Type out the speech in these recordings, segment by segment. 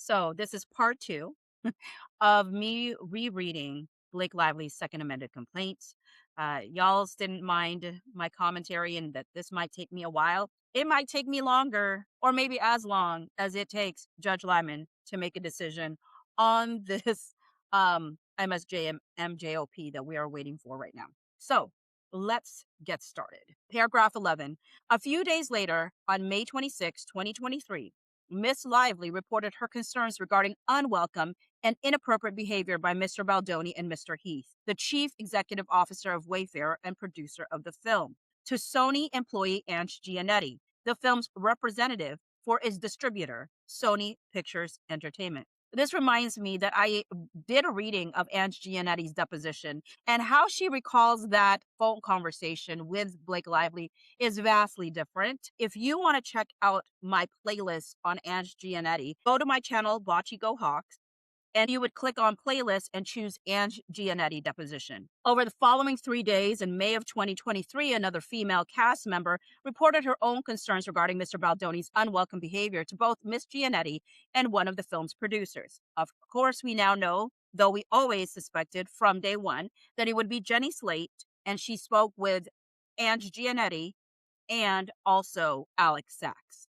So this is part two of me rereading Blake Lively's second amended complaint. Y'all didn't mind my commentary and that this might take me a while. It might take me longer, or maybe as long as it takes Judge Lyman to make a decision on this MSJ MJOP that we are waiting for right now. So let's get started. Paragraph 11. A few days later, on May 26, 2023, Miss Lively reported her concerns regarding unwelcome and inappropriate behavior by Mr. Baldoni and Mr. Heath, the chief executive officer of Wayfarer and producer of the film, to Sony employee Ange Giannetti, the film's representative for its distributor, Sony Pictures Entertainment. This reminds me that I did a reading of Ange Giannetti's deposition, and how she recalls that phone conversation with Blake Lively is vastly different. If you want to check out my playlist on Ange Giannetti, go to my channel, Bocce Go Hawks, and you would click on playlist and choose Ange Giannetti deposition. Over the following 3 days in May of 2023, another female cast member reported her own concerns regarding Mr. Baldoni's unwelcome behavior to both Miss Giannetti and one of the film's producers. Of course, we now know, though we always suspected from day one, that it would be Jenny Slate, and she spoke with Ange Giannetti and also Alex Sachs.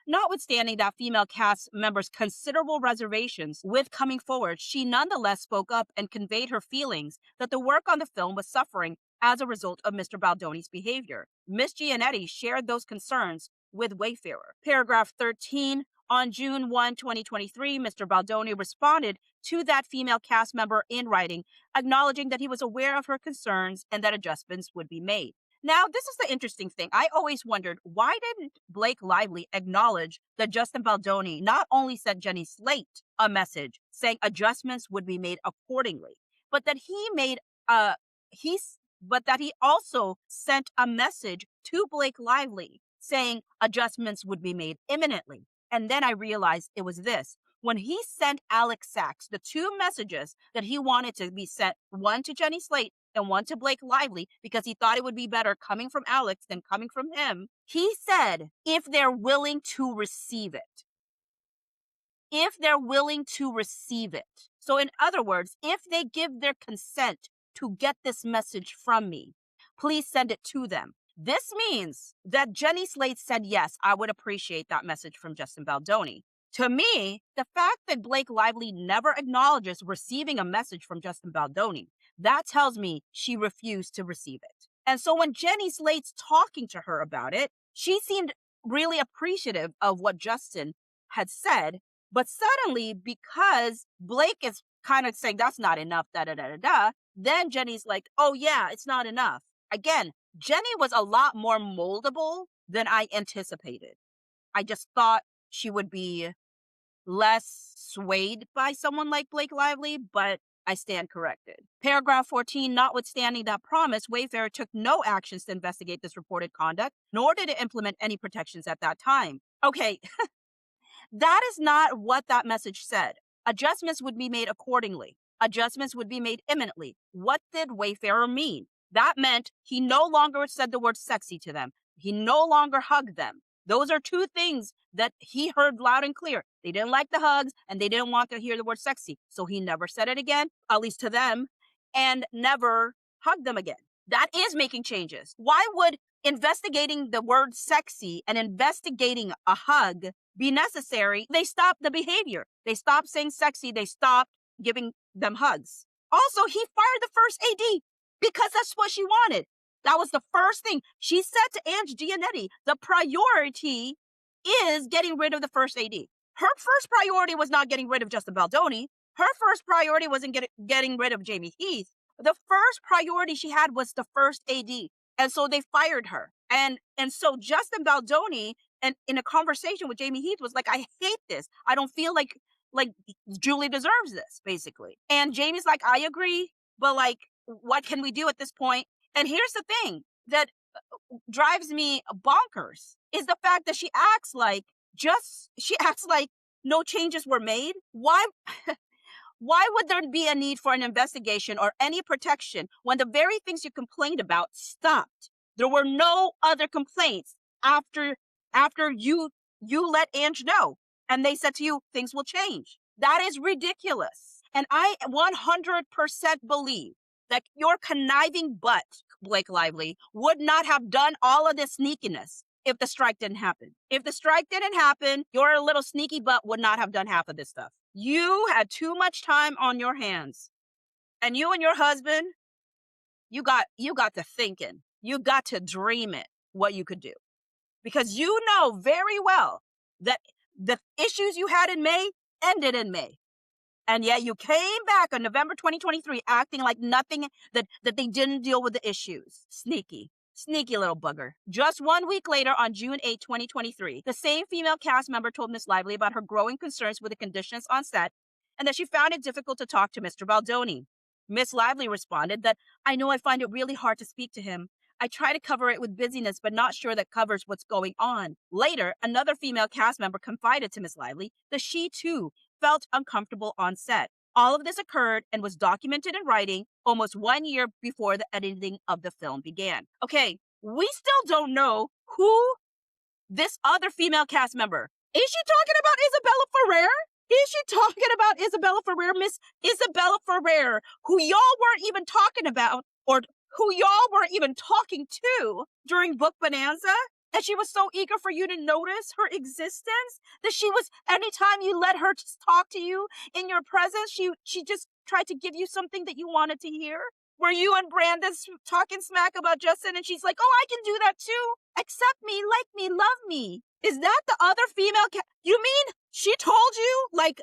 Notwithstanding that female cast members' considerable reservations with coming forward, she nonetheless spoke up and conveyed her feelings that the work on the film was suffering as a result of Mr. Baldoni's behavior. Ms. Giannetti shared those concerns with Wayfarer. Paragraph 13. On June 1, 2023, Mr. Baldoni responded to that female cast member in writing, acknowledging that he was aware of her concerns and that adjustments would be made. Now, this is the interesting thing. I always wondered, why didn't Blake Lively acknowledge that Justin Baldoni not only sent Jenny Slate a message saying adjustments would be made accordingly, but that he also sent a message to Blake Lively saying adjustments would be made imminently. And then I realized it was this. When he sent Alex Sachs the two messages that he wanted to be sent, one to Jenny Slate and one to Blake Lively, because he thought it would be better coming from Alex than coming from him, he said, if they're willing to receive it. If they're willing to receive it. So in other words, if they give their consent to get this message from me, please send it to them. This means that Jenny Slate said, yes, I would appreciate that message from Justin Baldoni. To me, the fact that Blake Lively never acknowledges receiving a message from Justin Baldoni, that tells me she refused to receive it. And so when Jenny Slate's talking to her about it, she seemed really appreciative of what Justin had said. But suddenly, because Blake is kind of saying that's not enough, then Jenny's like, oh yeah, it's not enough. Again, Jenny was a lot more moldable than I anticipated. I just thought she would be less swayed by someone like Blake Lively, but I stand corrected. Paragraph 14, notwithstanding that promise, Wayfarer took no actions to investigate this reported conduct, nor did it implement any protections at that time. Okay, that is not what that message said. Adjustments would be made accordingly. Adjustments would be made imminently. What did Wayfarer mean? That meant he no longer said the word sexy to them. He no longer hugged them. Those are two things that he heard loud and clear. They didn't like the hugs and they didn't want to hear the word sexy. So he never said it again, at least to them, and never hugged them again. That is making changes. Why would investigating the word sexy and investigating a hug be necessary? They stopped the behavior. They stopped saying sexy. They stopped giving them hugs. Also, he fired the first AD because that's what she wanted. That was the first thing. She said to Ange Giannetti, the priority is getting rid of the first AD. Her first priority was not getting rid of Justin Baldoni. Her first priority wasn't getting rid of Jamie Heath. The first priority she had was the first AD. And so they fired her. And so Justin Baldoni, and in a conversation with Jamie Heath, was like, I hate this. I don't feel like Julie deserves this, basically. And Jamie's like, I agree, but like, what can we do at this point? And here's the thing that drives me bonkers is the fact that she acts like no changes were made. Why would there be a need for an investigation or any protection when the very things you complained about stopped? There were no other complaints after you let Ange know. And they said to you, things will change. That is ridiculous. And I 100% believe that your conniving butt, Blake Lively, would not have done all of this sneakiness if the strike didn't happen. If the strike didn't happen, your little sneaky butt would not have done half of this stuff. You had too much time on your hands. And you and your husband, you got to thinking. You got to dream it, what you could do. Because you know very well that the issues you had in May ended in May. And yet you came back on November 2023 acting like nothing, that they didn't deal with the issues. Sneaky little bugger. Just 1 week later, on June 8, 2023, the same female cast member told Miss Lively about her growing concerns with the conditions on set and that she found it difficult to talk to Mr. Baldoni. Miss Lively responded that, "I know I find it really hard to speak to him. I try to cover it with busyness, but not sure that covers what's going on." Later, another female cast member confided to Miss Lively that she too felt uncomfortable on set. All of this occurred and was documented in writing almost 1 year before the editing of the film began. Okay, we still don't know who this other female cast member. Is she talking about Isabella Ferrer? Is she talking about Isabella Ferrer, Miss Isabella Ferrer, who y'all weren't even talking about, or who y'all weren't even talking to during Book Bonanza? And she was so eager for you to notice her existence that she was, anytime you let her just talk to you in your presence, she just tried to give you something that you wanted to hear. Were you and Brandon talking smack about Justin and she's like, "Oh, I can do that too. Accept me, like me, love me." Is that the other female you mean she told you like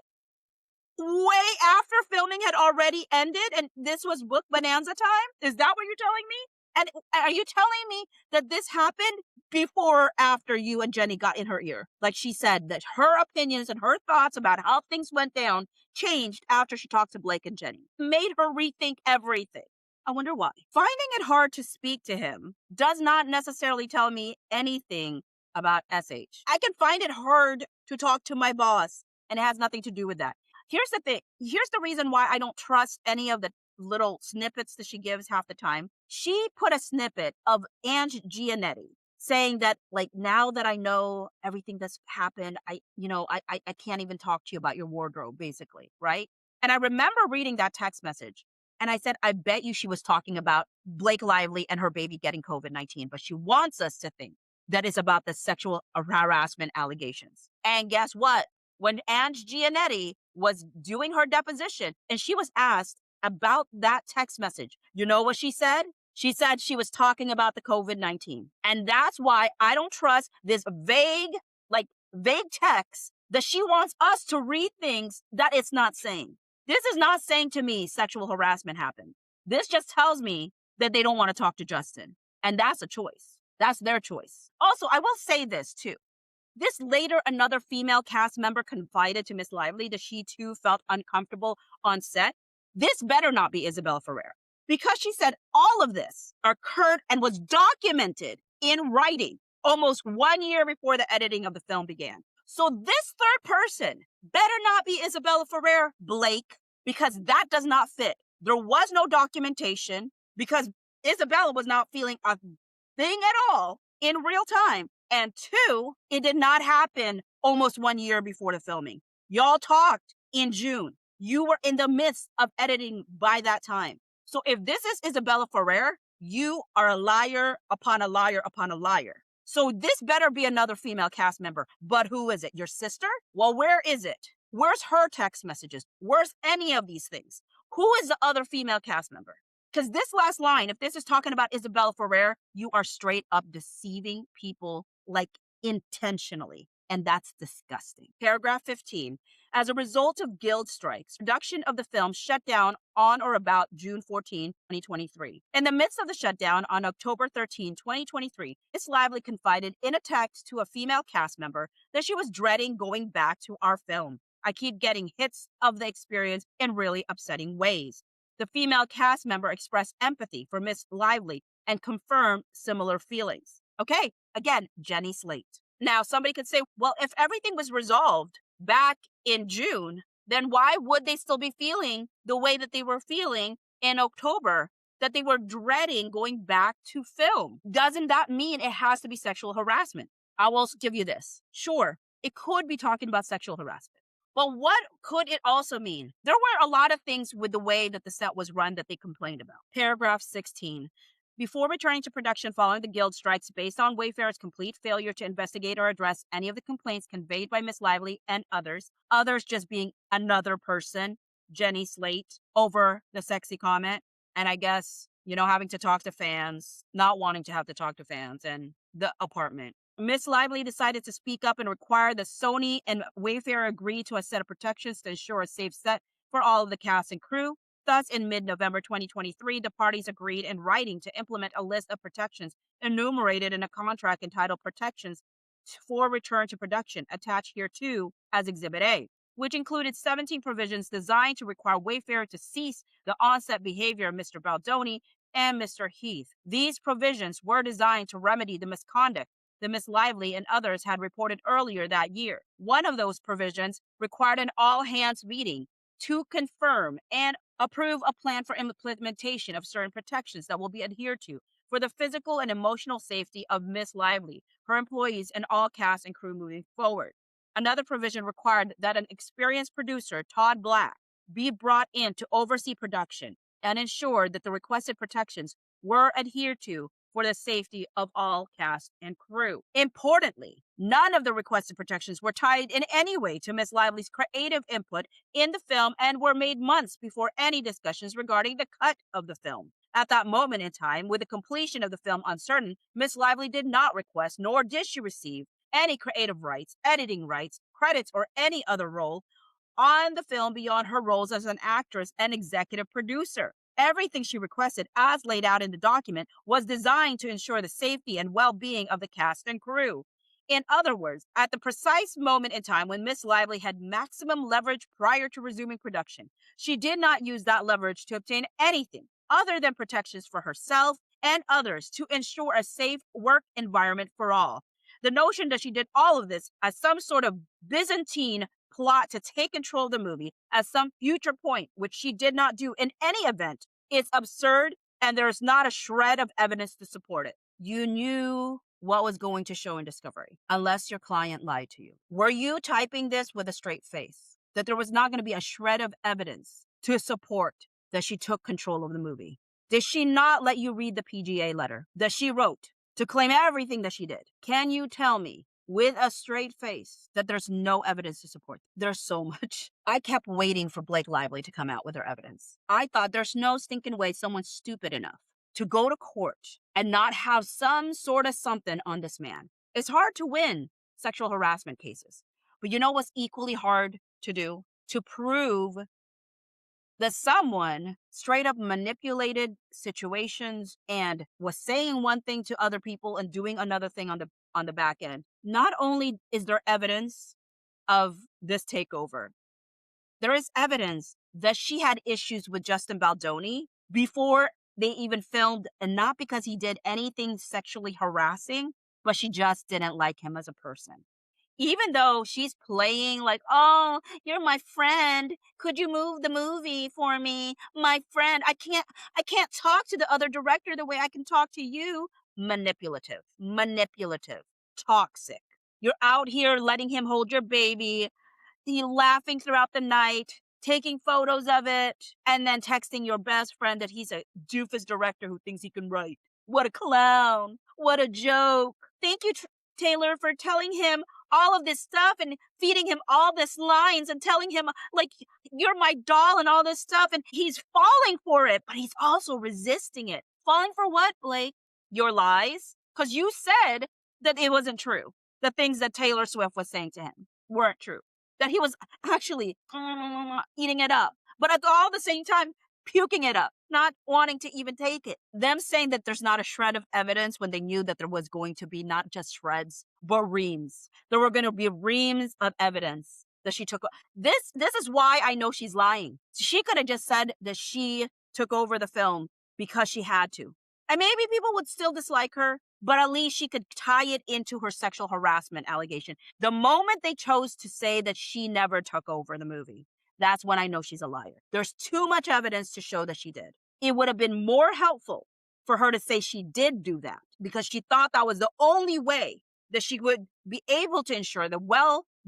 way after filming had already ended and this was Book Bonanza time? Is that what you're telling me? And are you telling me that this happened before or after you and Jenny got in her ear? Like she said that her opinions and her thoughts about how things went down changed after she talked to Blake and Jenny. Made her rethink everything. I wonder why. Finding it hard to speak to him does not necessarily tell me anything about SH. I can find it hard to talk to my boss, and it has nothing to do with that. Here's the thing. Here's the reason why I don't trust any of the little snippets that she gives half the time. She put a snippet of Ange Gianetti saying that, like, now that I know everything that's happened, I can't even talk to you about your wardrobe, basically, right? And I remember reading that text message. And I said, I bet you she was talking about Blake Lively and her baby getting COVID-19, but she wants us to think that it's about the sexual harassment allegations. And guess what? When Ange Gianetti was doing her deposition and she was asked about that text message, you know what she said? She said she was talking about the COVID-19. And that's why I don't trust this vague text that she wants us to read things that it's not saying. This is not saying to me sexual harassment happened. This just tells me that they don't want to talk to Justin. And that's a choice. That's their choice. Also, I will say this too. This later, another female cast member confided to Miss Lively that she too felt uncomfortable on set. This better not be Isabella Ferrer, because she said all of this occurred and was documented in writing almost 1 year before the editing of the film began. So this third person better not be Isabella Ferrer, Blake, because that does not fit. There was no documentation because Isabella was not feeling a thing at all in real time. And two, it did not happen almost 1 year before the filming. Y'all talked in June. You were in the midst of editing by that time. So if this is Isabella Ferrer, you are a liar upon a liar upon a liar. So this better be another female cast member. But who is it? Your sister? Well, where is it? Where's her text messages? Where's any of these things? Who is the other female cast member? Because this last line, if this is talking about Isabella Ferrer, you are straight up deceiving people, like, intentionally. And that's disgusting. Paragraph 15. As a result of guild strikes, production of the film shut down on or about June 14, 2023. In the midst of the shutdown on October 13, 2023, Miss Lively confided in a text to a female cast member that she was dreading going back to our film. I keep getting hits of the experience in really upsetting ways. The female cast member expressed empathy for Miss Lively and confirmed similar feelings. Okay, again, Jenny Slate. Now, somebody could say, well, if everything was resolved back in June, then why would they still be feeling the way that they were feeling in October, that they were dreading going back to film? Doesn't that mean it has to be sexual harassment? I will give you this. Sure, it could be talking about sexual harassment. But what could it also mean? There were a lot of things with the way that the set was run that they complained about. Paragraph 16. Before returning to production following the guild strikes, based on Wayfarer's complete failure to investigate or address any of the complaints conveyed by Miss Lively and others just being another person, Jenny Slate, over the sexy comment, and I guess, having to talk to fans, not wanting to have to talk to fans, and the apartment. Miss Lively decided to speak up and require that Sony and Wayfarer agree to a set of protections to ensure a safe set for all of the cast and crew. Thus, in mid-November 2023, the parties agreed in writing to implement a list of protections enumerated in a contract entitled Protections for Return to Production, attached hereto as Exhibit A, which included 17 provisions designed to require Wayfarer to cease the on-set behavior of Mr. Baldoni and Mr. Heath. These provisions were designed to remedy the misconduct that Miss Lively and others had reported earlier that year. One of those provisions required an all-hands meeting to confirm and approve a plan for implementation of certain protections that will be adhered to for the physical and emotional safety of Miss Lively, her employees, and all cast and crew moving forward. Another provision required that an experienced producer, Todd Black, be brought in to oversee production and ensure that the requested protections were adhered to for the safety of all cast and crew. Importantly, none of the requested protections were tied in any way to Miss Lively's creative input in the film and were made months before any discussions regarding the cut of the film. At that moment in time, with the completion of the film uncertain, Miss Lively did not request, nor did she receive, any creative rights, editing rights, credits, or any other role on the film beyond her roles as an actress and executive producer. Everything she requested, as laid out in the document, was designed to ensure the safety and well-being of the cast and crew. In other words, at the precise moment in time when Miss Lively had maximum leverage prior to resuming production, she did not use that leverage to obtain anything other than protections for herself and others to ensure a safe work environment for all. The notion that she did all of this as some sort of Byzantine plot to take control of the movie at some future point, which she did not do in any event, is absurd, and there's not a shred of evidence to support it. You knew what was going to show in discovery, unless your client lied to you. Were you typing this with a straight face? That there was not going to be a shred of evidence to support that she took control of the movie? Did she not let you read the PGA letter that she wrote to claim everything that she did? Can you tell me with a straight face that there's no evidence to support? There's so much. I kept waiting for Blake Lively to come out with her evidence. I thought there's no stinking way someone's stupid enough to go to court and not have some sort of something on this man. It's hard to win sexual harassment cases. But you know what's equally hard to do? To prove that someone straight up manipulated situations and was saying one thing to other people and doing another thing on the back end. Not only is there evidence of this takeover, there is evidence that she had issues with Justin Baldoni before they even filmed, and not because he did anything sexually harassing, but she just didn't like him as a person. Even though she's playing like, oh, you're my friend. Could you move the movie for me? My friend, I can't talk to the other director the way I can talk to you. Manipulative, toxic. You're out here letting him hold your baby, you laughing throughout the night, taking photos of it, and then texting your best friend that he's a doofus director who thinks he can write. What a clown. What a joke. Thank you, Taylor, for telling him all of this stuff and feeding him all this lines and telling him, like, you're my doll and all this stuff. And he's falling for it, but he's also resisting it. Falling for what, Blake? Your lies? Because you said that it wasn't true. The things that Taylor Swift was saying to him weren't true. That he was actually eating it up, but at all the same time, puking it up, not wanting to even take it. Them saying that there's not a shred of evidence when they knew that there was going to be not just shreds, but reams. There were going to be reams of evidence that she took. This is why I know she's lying. She could have just said that she took over the film because she had to. And maybe people would still dislike her, but at least she could tie it into her sexual harassment allegation. The moment they chose to say that she never took over the movie, that's when I know she's a liar. There's too much evidence to show that she did. It would have been more helpful for her to say she did do that because she thought that was the only way that she would be able to ensure the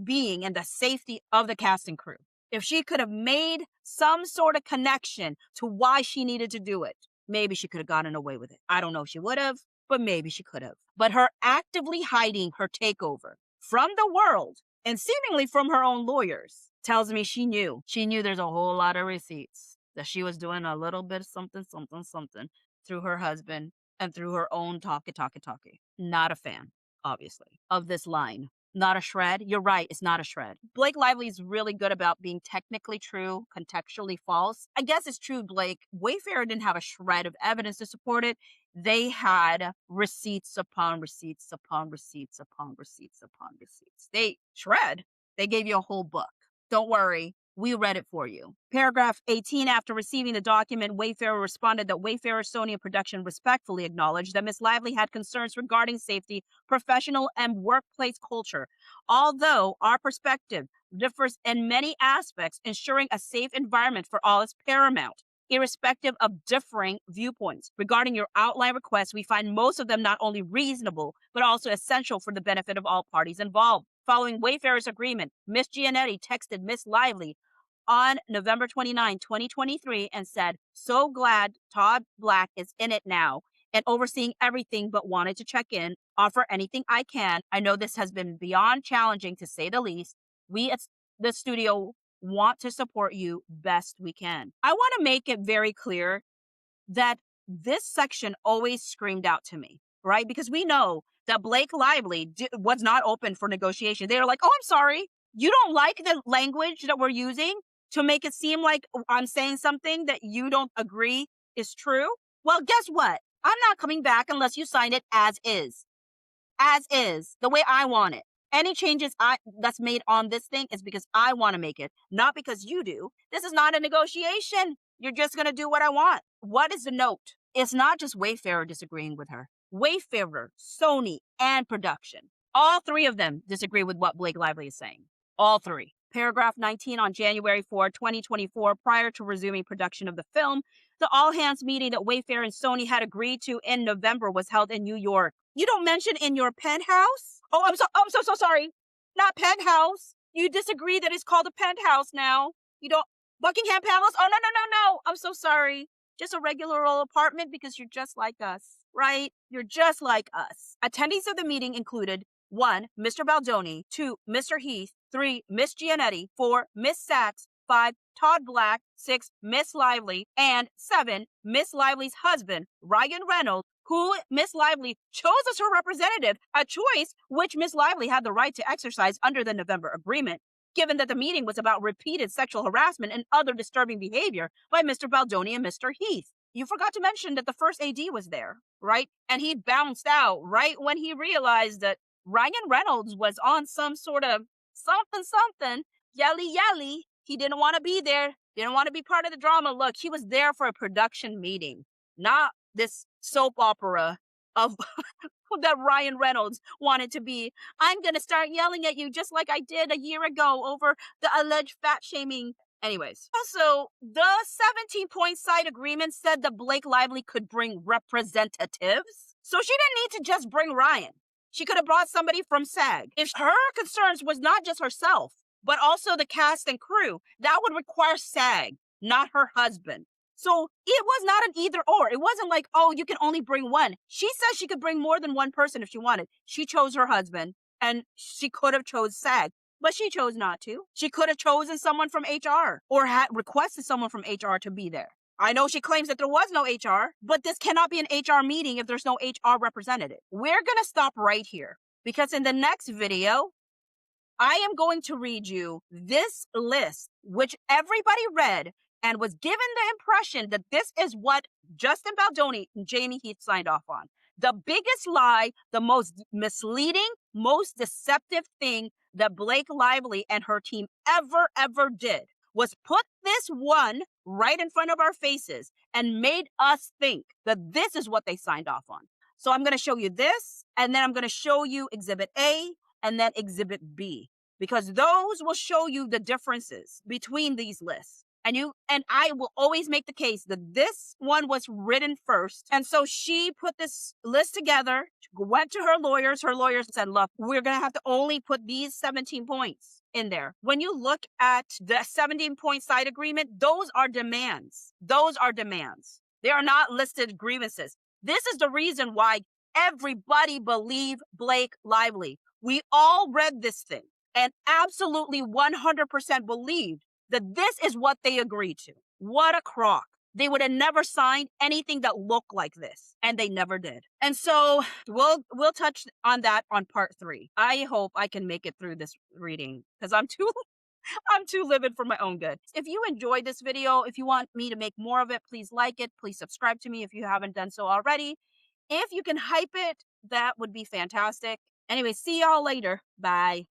being and the safety of the cast and crew. If she could have made some sort of connection to why she needed to do it, maybe she could have gotten away with it. I don't know if she would have, but maybe she could have. But her actively hiding her takeover from the world and seemingly from her own lawyers tells me she knew. She knew there's a whole lot of receipts, that she was doing a little bit of something through her husband and through her own talkie. Not a fan, obviously, of this line. Not a shred. You're right. It's not a shred. Blake Lively is really good about being technically true, contextually false. I guess it's true, Blake. Wayfarer didn't have a shred of evidence to support it. They had receipts upon receipts upon receipts upon receipts upon receipts. They gave you a whole book. Don't worry. We read it for you. Paragraph 18, after receiving the document, Wayfarer responded that Wayfarer, Sony, and production respectfully acknowledged that Ms. Lively had concerns regarding safety, professional, and workplace culture. Although our perspective differs in many aspects, ensuring a safe environment for all is paramount, irrespective of differing viewpoints. Regarding your outline requests, we find most of them not only reasonable, but also essential for the benefit of all parties involved. Following Wayfarer's agreement, Ms. Giannetti texted Ms. Lively on November 29, 2023, and said, "So glad Todd Black is in it now and overseeing everything, but wanted to check in, offer anything I can. I know this has been beyond challenging, to say the least. We at the studio want to support you best we can." I want to make it very clear that this section always screamed out to me, right? Because we know that Blake Lively was not open for negotiation. They were like, "Oh, I'm sorry. You don't like the language that we're using to make it seem like I'm saying something that you don't agree is true? Well, guess what? I'm not coming back unless you sign it as is. As is, the way I want it. Any changes that's made on this thing is because I want to make it, not because you do. This is not a negotiation. You're just going to do what I want." What is the note? It's not just Wayfarer disagreeing with her. Wayfarer, Sony, and production. All three of them disagree with what Blake Lively is saying. All three. Paragraph 19, on January 4, 2024, prior to resuming production of the film, the all-hands meeting that Wayfarer and Sony had agreed to in November was held in New York. You don't mention in your penthouse? Oh, I'm so sorry. Not penthouse. You disagree that it's called a penthouse now. You don't, Buckingham Palace? Oh, no. I'm so sorry. Just a regular old apartment because you're just like us, right? You're just like us. Attendees of the meeting included 1, Mr. Baldoni, 2, Mr. Heath, 3, Miss Giannetti, 4, Miss Sachs, 5, Todd Black, 6, Miss Lively, and 7, Miss Lively's husband, Ryan Reynolds, who Miss Lively chose as her representative, a choice which Miss Lively had the right to exercise under the November agreement, given that the meeting was about repeated sexual harassment and other disturbing behavior by Mr. Baldoni and Mr. Heath. You forgot to mention that the first AD was there, right? And he bounced out right when he realized that Ryan Reynolds was on some sort of something, yelly. He didn't want to be there. Didn't want to be part of the drama. Look, he was there for a production meeting, not this soap opera of that Ryan Reynolds wanted to be. I'm going to start yelling at you just like I did a year ago over the alleged fat shaming. Anyways, also, the 17-point side agreement said that Blake Lively could bring representatives. So she didn't need to just bring Ryan. She could have brought somebody from SAG. If her concerns was not just herself, but also the cast and crew, that would require SAG, not her husband. So it was not an either or. It wasn't like, oh, you can only bring one. She said she could bring more than one person if she wanted. She chose her husband, and she could have chose SAG, but she chose not to. She could have chosen someone from HR or had requested someone from HR to be there. I know she claims that there was no HR, but this cannot be an HR meeting if there's no HR representative. We're going to stop right here because in the next video, I am going to read you this list, which everybody read and was given the impression that this is what Justin Baldoni and Jamie Heath signed off on. The biggest lie, the most misleading, most deceptive thing that Blake Lively and her team ever did was put this one right in front of our faces and made us think that this is what they signed off on. So I'm going to show you this, and then I'm going to show you Exhibit A and then Exhibit B, because those will show you the differences between these lists. And I will always make the case that this one was written first. And so she put this list together, went to her lawyers. Her lawyers said, look, we're going to have to only put these 17 points in there. When you look at the 17-point side agreement, those are demands. Those are demands. They are not listed grievances. This is the reason why everybody believed Blake Lively. We all read this thing and absolutely 100% believed that this is what they agreed to. What a crock. They would have never signed anything that looked like this, and they never did. And so we'll touch on that on part 3. I hope I can make it through this reading because I'm too livid for my own good. If you enjoyed this video, if you want me to make more of it, please like it. Please subscribe to me if you haven't done so already. If you can hype it, that would be fantastic. Anyway, see y'all later. Bye.